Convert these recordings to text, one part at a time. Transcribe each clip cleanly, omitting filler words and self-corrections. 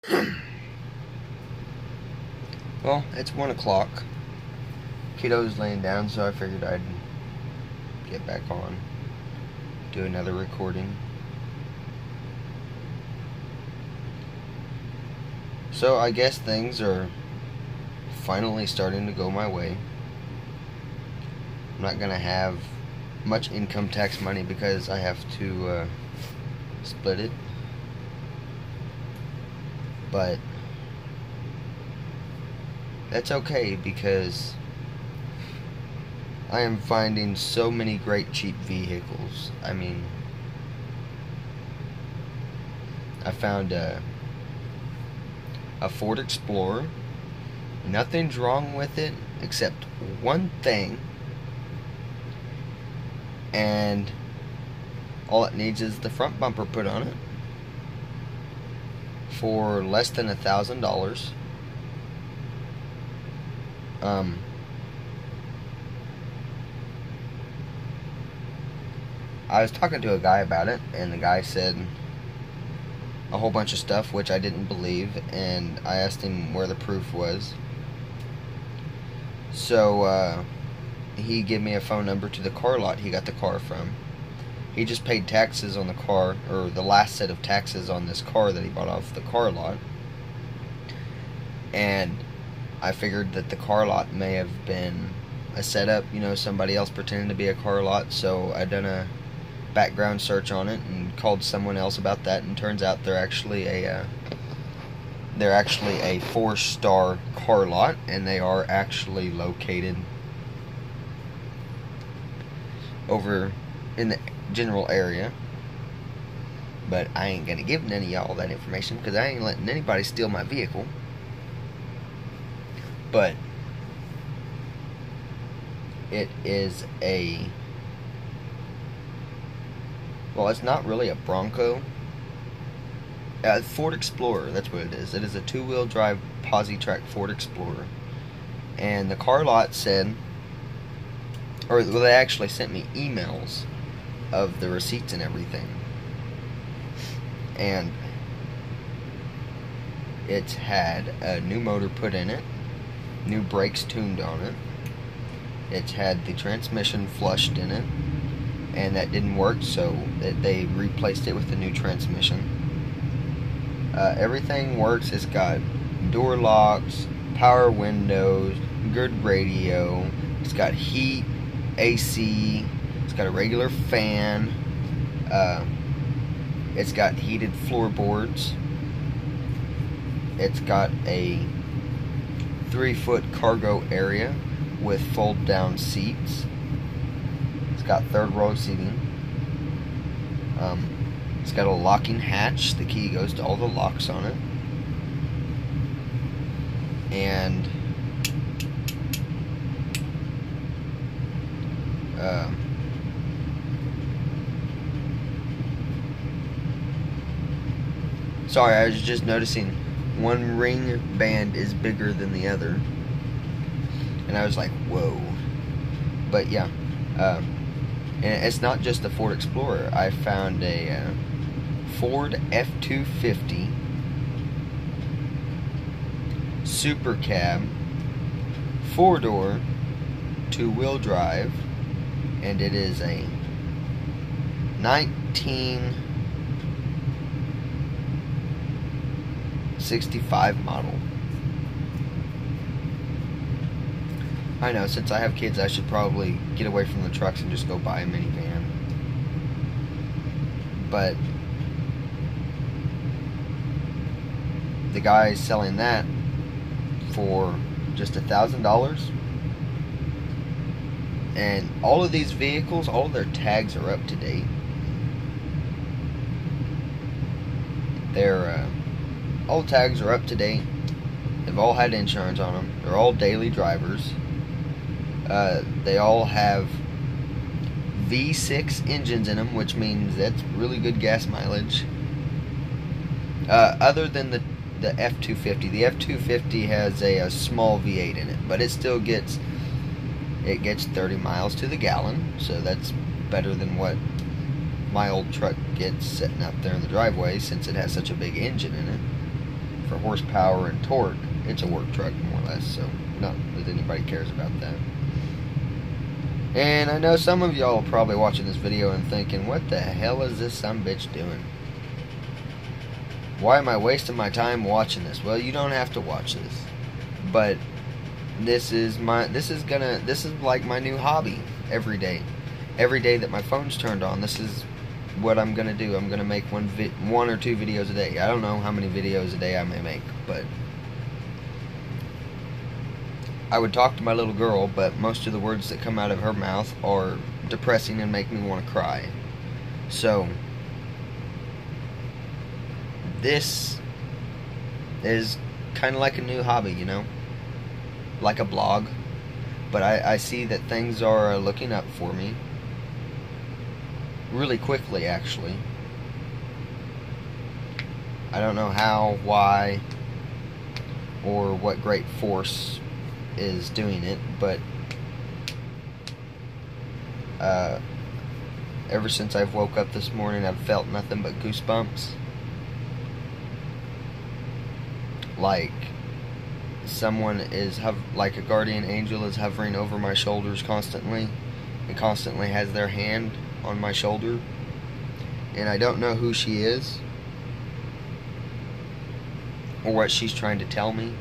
Well, it's 1 o'clock. Kiddo's laying down, so I figured I'd get back on, do another recording. So I guess things are finally starting to go my way. I'm not gonna have much income tax money because I have to split it. But that's okay because I am finding so many great cheap vehicles. I mean, I found a Ford Explorer. Nothing's wrong with it except one thing, and all it needs is the front bumper put on it for less than $1,000. I was talking to a guy about it, and the guy said a whole bunch of stuff which I didn't believe, and I asked him where the proof was. So he gave me a phone number to the car lot he got the car from. He just paid taxes on the car, or the last set of taxes on this car that he bought off the car lot. And I figured that the car lot may have been a setup, somebody else pretending to be a car lot, so I done a background search on it and called someone else about that, and turns out they're actually a 4-star car lot, and they are actually located over in the general area. But I ain't gonna give none of y'all that information because I ain't letting anybody steal my vehicle. But it is it's not really a Bronco. Ford Explorer, that's what it is. It is a 2-wheel drive Posi-Track Ford Explorer. And the car lot said, they actually sent me emails of the receipts and everything. And it's had a new motor put in it, new brakes tuned on it. It's had the transmission flushed in it, and that didn't work, so they replaced it with a new transmission. Everything works. It's got door locks, power windows, good radio. It's got heat, AC. It's got a regular fan. It's got heated floorboards. It's got a 3-foot cargo area with fold-down seats. It's got 3rd-row seating. It's got a locking hatch. The key goes to all the locks on it. And sorry, I was just noticing one ring band is bigger than the other, and I was like, whoa. But yeah, and it's not just the Ford Explorer. I found a Ford F-250 Super Cab, 4-door, 2-wheel drive, and it is a 1965 model. I know, since I have kids, I should probably get away from the trucks and just go buy a minivan. But the guy selling that for just $1,000, and all of these vehicles, all of their tags are up to date. All tags are up to date. They've all had insurance on them. They're all daily drivers. They all have V6 engines in them, which means that's really good gas mileage. Other than the F-250. The F-250 has a small V8 in it, but it still gets 30 miles to the gallon, so that's better than what my old truck gets sitting out there in the driveway, since it has such a big engine in it, for horsepower and torque. It's a work truck, more or less, so not that anybody cares about that. And I know some of y'all are probably watching this video and thinking, what the hell is this sumbitch doing? Why am I wasting my time watching this? Well, you don't have to watch this. But this is like my new hobby every day. Every day that my phone's turned on, this is what I'm gonna do. I'm gonna make one or two videos a day. I don't know how many videos a day I may make, but I would talk to my little girl, but most of the words that come out of her mouth are depressing and make me want to cry. So this is kind of like a new hobby, you know, like a blog. But I see that things are looking up for me really quickly, actually. I don't know how, why, or what great force is doing it, but ever since I've woke up this morning, I've felt nothing but goosebumps. Like someone is like a guardian angel is hovering over my shoulders constantly, and constantly has their hand on my shoulder, and I don't know who she is or what she's trying to tell me,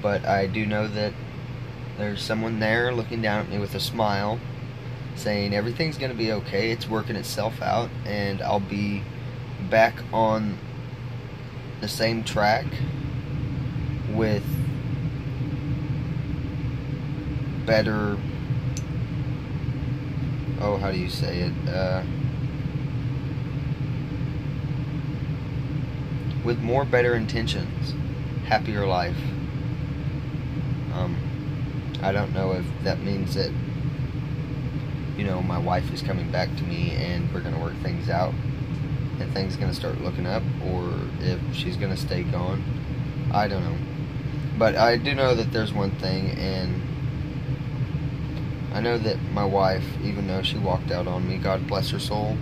but I do know that there's someone there looking down at me with a smile, saying everything's gonna be okay, it's working itself out, and I'll be back on the same track with better, how do you say it, with more better intentions, happier life. I don't know if that means that, you know, my wife is coming back to me and we're gonna work things out and things gonna start looking up, or if she's gonna stay gone. I don't know. But I do know that there's one thing, and I know that my wife, even though she walked out on me, God bless her soul,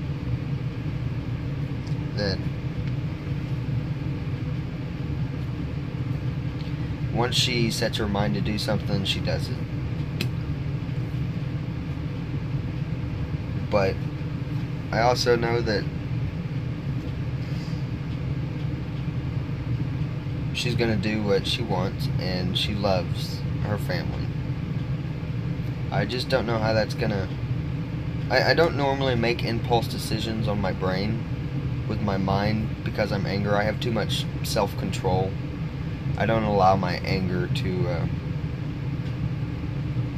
that once she sets her mind to do something, she does it. But I also know that she's gonna do what she wants, and she loves her family. I just don't know how that's gonna... I don't normally make impulse decisions on my brain with my mind because I'm angry. I have too much self-control. I don't allow my anger to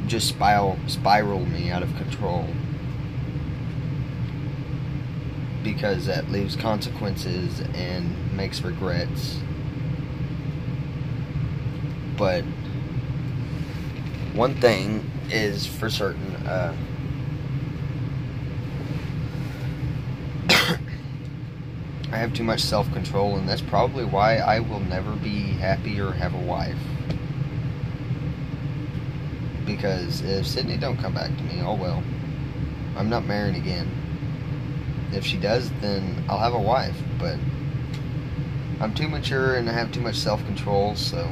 just spiral me out of control, because that leaves consequences and makes regrets. But one thing is for certain, I have too much self-control, and that's probably why I will never be happy or have a wife. Because if Sydney don't come back to me, oh well. I'm not marrying again. If she does, then I'll have a wife, but I'm too mature and I have too much self-control, so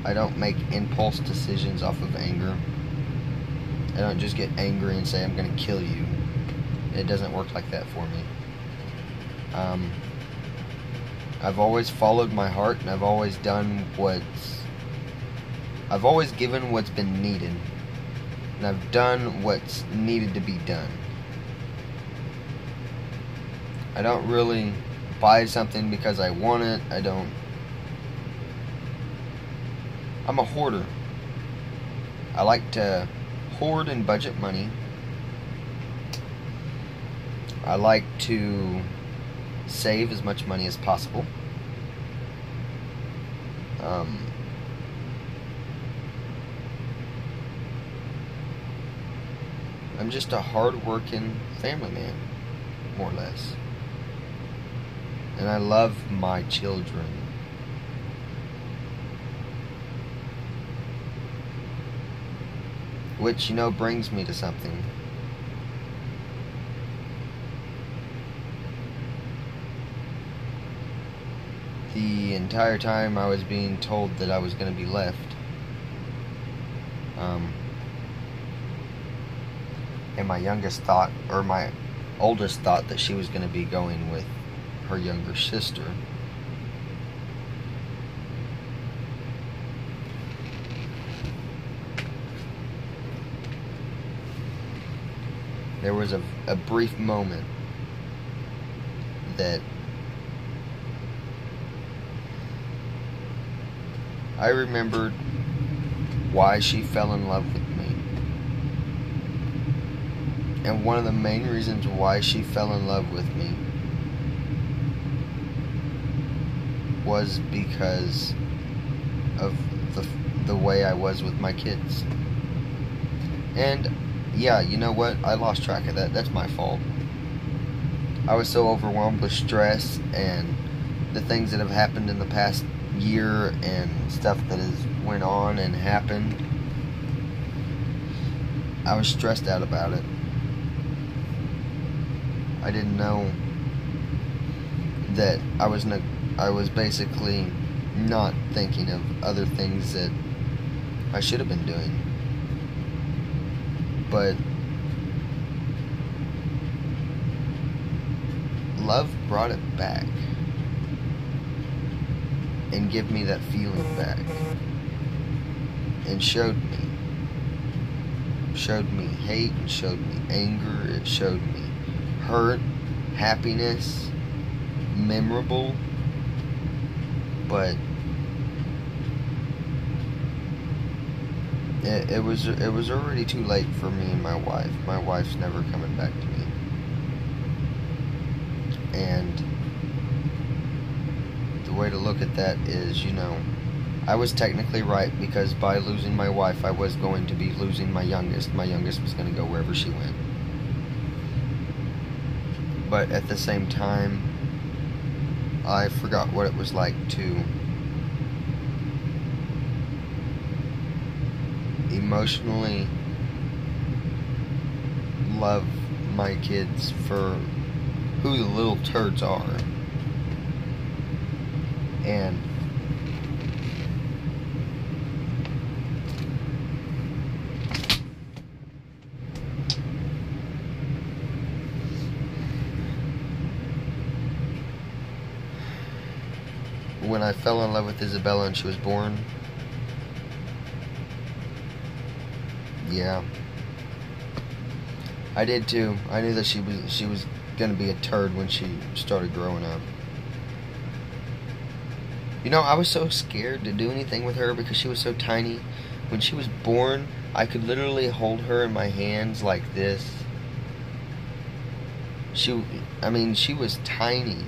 I don't make impulse decisions off of anger. I don't just get angry and say I'm gonna kill you. It doesn't work like that for me. I've always followed my heart, and I've always done I've always given what's been needed, and I've done what's needed to be done. I don't really buy something because I want it. I'm a hoarder. I like to hoard and budget money. I like to save as much money as possible. I'm just a hard-working family man, more or less. And I love my children. Which, you know, brings me to something. the entire time I was being told that I was going to be left. And my youngest thought, or my oldest thought, that she was going to be going with her younger sister. There was a brief moment that I remembered why she fell in love with me. And one of the main reasons why she fell in love with me was because of the way I was with my kids. And yeah, you know what? I lost track of that. That's my fault. I was so overwhelmed with stress and the things that have happened in the past year and stuff that has went on and happened. I was stressed out about it. I didn't know that I was basically not thinking of other things that I should have been doing. But love brought it back and gave me that feeling back and showed me hate, and showed me anger, it showed me hurt, happiness, memorable, but it was already too late for me and my wife. My wife's never coming back to me. And the way to look at that is, I was technically right, because by losing my wife, I was going to be losing my youngest. My youngest was going to go wherever she went. But at the same time, I forgot what it was like to emotionally love my kids for who the little turds are. And when I fell in love with Isabella and she was born, yeah, I did too. I knew that she was gonna be a turd when she started growing up. I was so scared to do anything with her because she was so tiny. When she was born, I could literally hold her in my hands like this. She was tiny.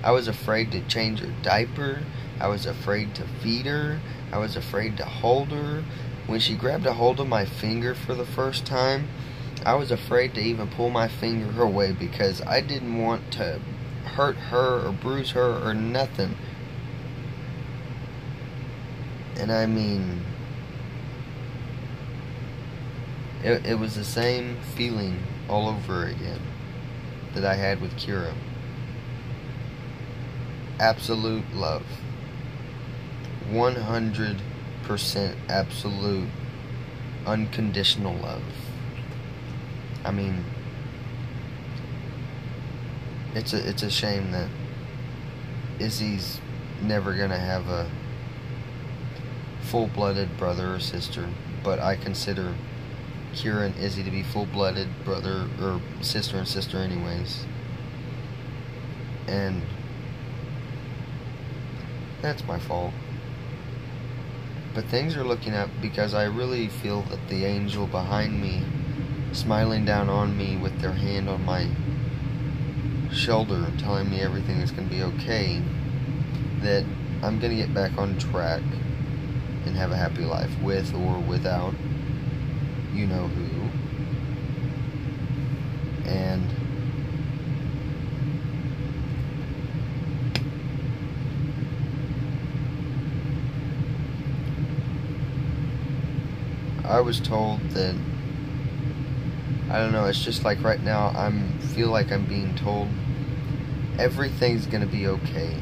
I was afraid to change her diaper. I was afraid to feed her. I was afraid to hold her. When she grabbed a hold of my finger for the first time, I was afraid to even pull my finger away because I didn't want to hurt her or bruise her or nothing. And it was the same feeling all over again that I had with Kira. Absolute love. 100% absolute unconditional love. It's a shame that Izzy's never gonna have a full-blooded brother or sister, but I consider Kira and Izzy to be full-blooded brother or sister and sister anyways. And that's my fault. But things are looking up because I really feel that the angel behind me, smiling down on me with their hand on my shoulder, telling me everything is going to be okay, that I'm going to get back on track and have a happy life with or without you know who. And I was told that, I don't know, it's just like right now feel like I'm being told everything's gonna be okay.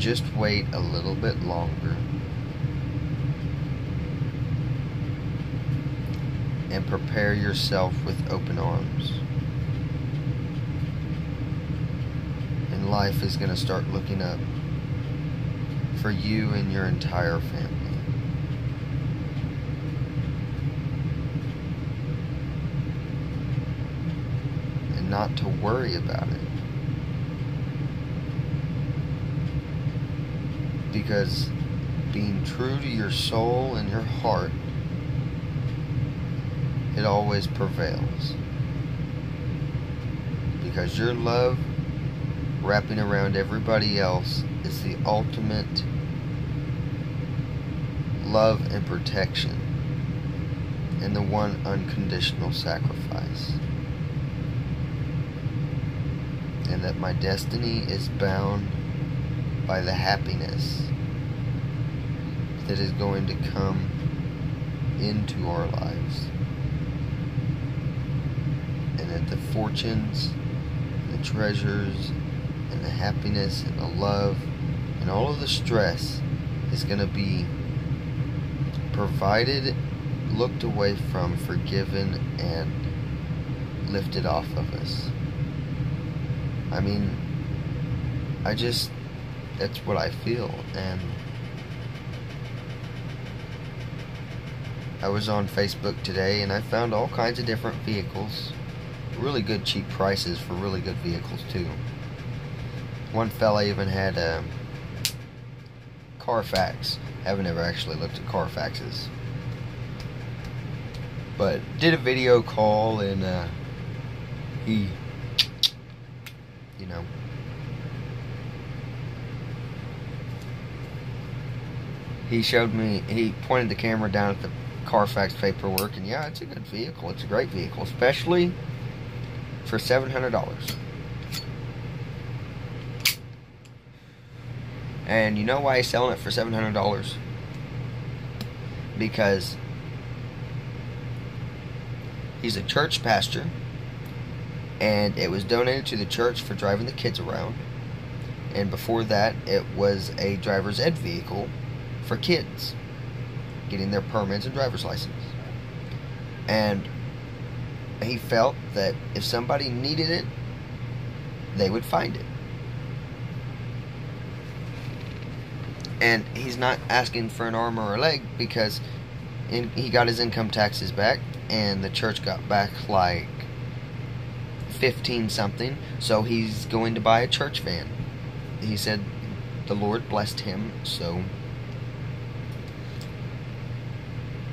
just wait a little bit longer and prepare yourself with open arms. And life is going to start looking up for you and your entire family. And not to worry about it. Because being true to your soul and your heart, it always prevails. Because your love wrapping around everybody else is the ultimate love and protection, and the one unconditional sacrifice. And that my destiny is bound by the happiness that is going to come into our lives. And that the fortunes, and the treasures, and the happiness, and the love, and all of the stress is going to be provided, looked away from, forgiven, and lifted off of us. I mean, that's what I feel. And I was on Facebook today and I found all kinds of different vehicles, really good cheap prices for really good vehicles too. One fella even had a Carfax. Haven't ever actually looked at Carfaxes, but did a video call, and he, he showed me, he pointed the camera down at the Carfax paperwork, and yeah, it's a good vehicle. It's a great vehicle, especially for $700. And you know why he's selling it for $700? Because he's a church pastor, and it was donated to the church for driving the kids around. And before that, it was a driver's ed vehicle for kids getting their permits and driver's license. And he felt that if somebody needed it, they would find it. And he's not asking for an arm or a leg, because he got his income taxes back, and the church got back like 15 something, so he's going to buy a church van. He said the Lord blessed him, so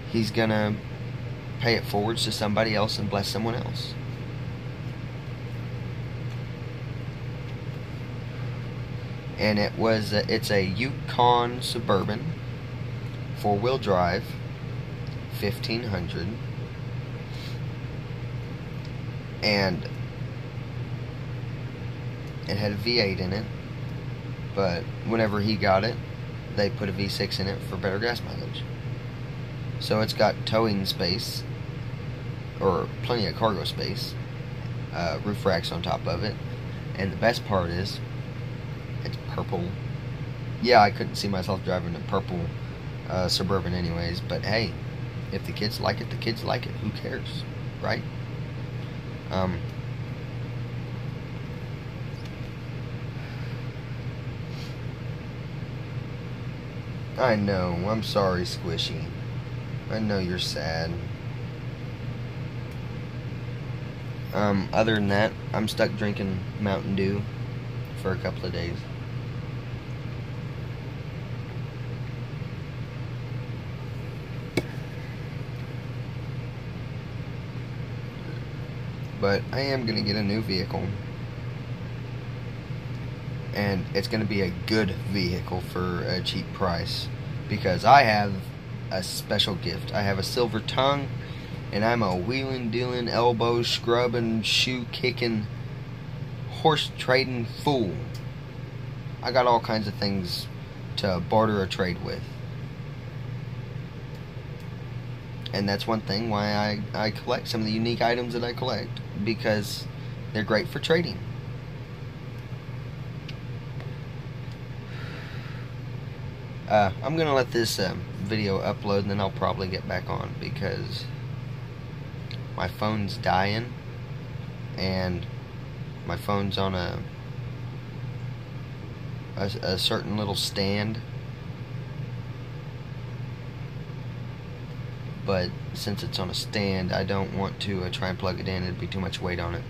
he's gonna pay it forwards to somebody else and bless someone else. And it's a Yukon Suburban, 4-wheel drive, 1500, and it had a V8 in it, but whenever he got it, they put a V6 in it for better gas mileage. So it's got towing space, or plenty of cargo space, roof racks on top of it, and the best part is, it's purple. Yeah, I couldn't see myself driving a purple Suburban anyways, but hey, if the kids like it, the kids like it. Who cares, right? I know, I'm sorry, Squishy. I know you're sad. Other than that, I'm stuck drinking Mountain Dew for a couple of days. But I am going to get a new vehicle. And it's going to be a good vehicle for a cheap price. Because I have a special gift. I have a silver tongue. And I'm a wheeling, dealing, elbow scrubbing, shoe kicking, horse trading fool. I got all kinds of things to barter or trade with. And that's one thing why I collect some of the unique items that I collect. Because they're great for trading. I'm gonna let this video upload, and then I'll probably get back on because my phone's dying, and my phone's on a certain little stand, but since it's on a stand, I don't want to try and plug it in. It'd be too much weight on it.